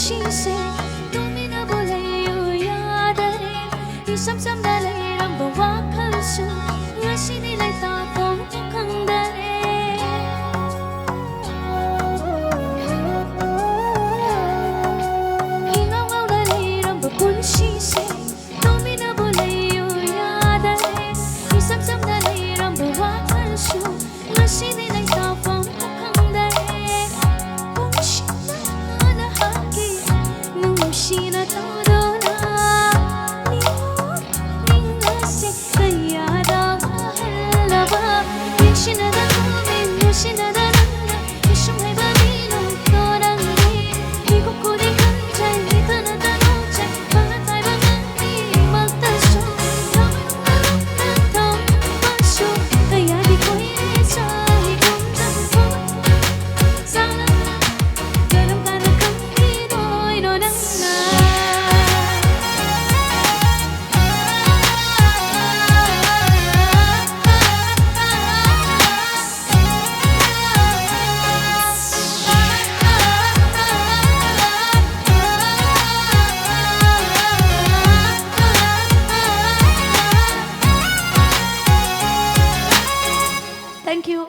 punshinse tumina bulayu yadare isam sam da leiram wakhalsu ngasini lai ta phong khangdare ingaw ngaw da leiram punshinse tumina bulayu yadare isam sam da leiram wakhalsu ngasini lai ta phong Shina todona ningase kayada halaba yeshina da min yeshina da nana yeshumai ba mino torangi ikokore kanchai itana da noche bangatai bangani maltasho ramanunga tam pasho kayadi koi sahi gumta sala garam kana kangi noi no nang Thank you.